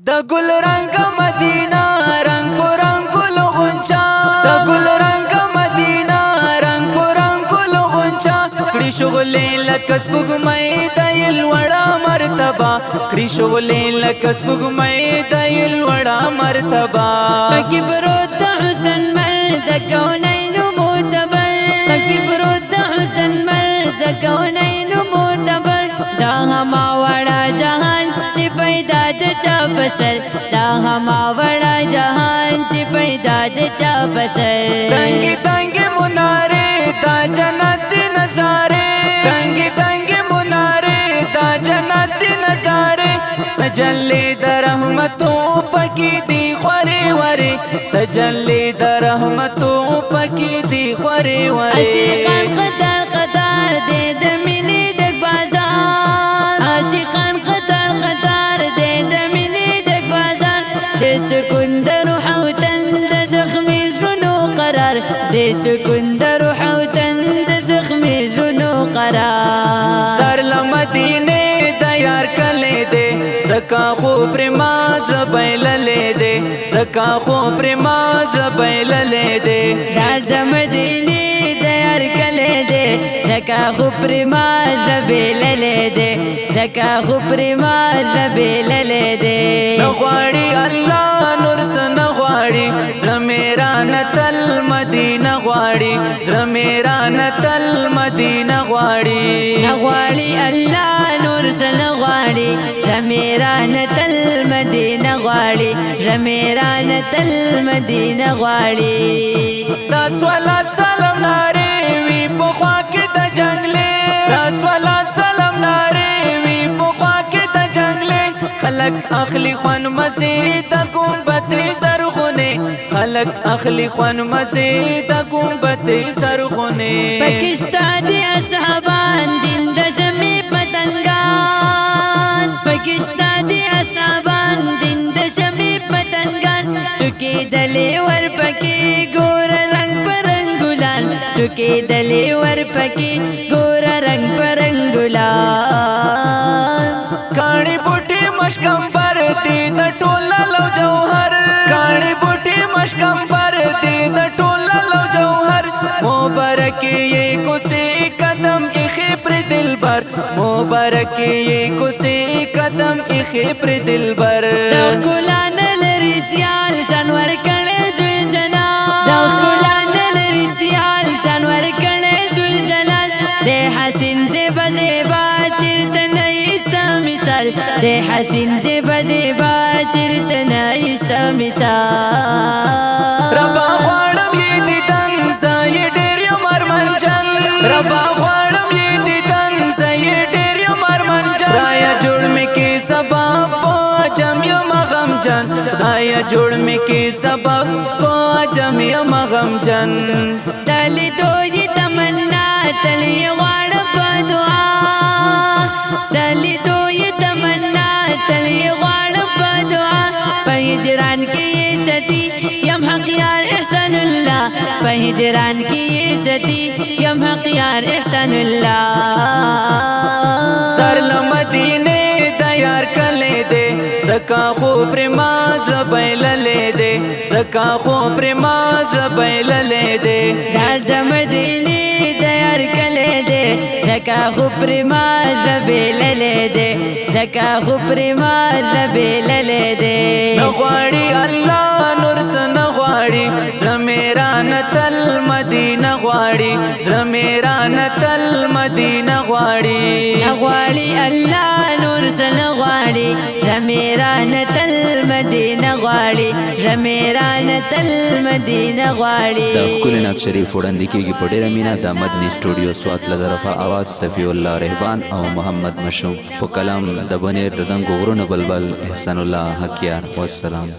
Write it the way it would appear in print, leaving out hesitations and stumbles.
د ګل رنگ مدینہ رنگ پرنګ ګل غنچا د ګل رنگ مدینہ رنگ پرنګ ګل غنچا کړي شغلې لکه سپوږمۍ د لوړه مرتبه کړي شغلې لکه سپوږمۍ د لوړه مرتبه پکې پروت د حسن مرد کونین معتبر پکې پروت د حسن مرد کونین معتبر دا هما وړا جهان چې پیدا د چا پسر دا هما وړا جهان چې پیدا د چا پسر دنګي دنګي مناره دا جنت نظاره دنګي دنګي مناره دا جنت نظاره تجلی د رحمتو پکې دی خوري وره تجلی د رحمتو پکې دی خوري وره عاشقان قدر قدر دې د مینې ډک بازار عاشقان قدر قدر دې د مینې ډک بازار د سکون د روح او تن د زخمي زړونو قرار د سکون د روح او تن د زخمي زړونو قرار سر لمدینه د یار کله دې زکا خو پرماز بیللې دې زکا خو پرماز بیللې دې زال د مدینه د یار کله دې زکا خو پرماز بیللې دې زکا خو پرماز بیللې دې نغواړي الله نور سن غواړي زمیرا نتل مدینه غواړي زمیرا نتل مدینه غواړي نغواړي الله نور سن غواړي زمیرا نتل مدینه غواړي زمیرا نتل مدینه غواړي دا صلات سلام ناره وی په خوا کې د جنگلې دا صلات سلام ناره وی په خوا کې د جنگلې خلق اخلي خوان مسجد گنبد سرخونه خلق اخلي خوان مسجد گنبد سرخونه پاکستاني اصحابان دین د شمی پتنګان پاکستاني اصحابان دین د شمی پتنګان ټکی دلې ور پکې ګور رنگ پرنګولان ټکی دلې ور پکې ګور رنگ پرنګولان کاڼي بوټي مشکم پر دې د ټوله لو جوهر کاڼي بوټي مشکم پر دې د ټوله لو جوهر مبارک یې کوسه قدم اخی پر دلبر مبارک یې کوسه قدم اخی پر دلبر د ګلان لري سیال شنور کړي زوی جنا د ګلان لري سیال شنور کړي زوی جنا د حسین زیبا زیبا چرته نه استا مثال د حسین زیبا زیبا چرته نه استا مثال ربا غواړم یې دیدن زای ډېر یم ارمان جان ربا غواړم یې دیدن زای ډېر یم ارمان جان رایا جوړ مې کې سبب جم یم غم جان رایا جوړ مې کې سبب جم یم غم جان دلی دوی تمنا تلی غواړ په دعا دلی دوی تمنا تلی غواړ په دعا په هجران کې ستی یم حق یار احسان الله په هجران کې ستی یم حق یار احسان الله سر لمدینه د یار کله دې زکا خو پرماز بیللې دې زکا خو پرماز بیللې دې زال د مدینه د یار کله دې زکا خو پرماز بیللې دې زکا خو پرماز بیللې دې نغواړي الله نور سن غواړي زمیرا نتل مدینه غواړي زمیرا نتل مدینه غواړي نغواړي الله نور سن غواړي زمیرا نتل مدینه غواړي زمیرا نتل مدینه غواړي د خپل نعت شریف وړاندې کیږي په ډیره مینا د مدني سټوډیو سوات له طرفه आवाज صفی الله رهبان او محمد مشوم په کلام د بنیر د دنګ غرونه بلبل احسان الله حقیار والسلام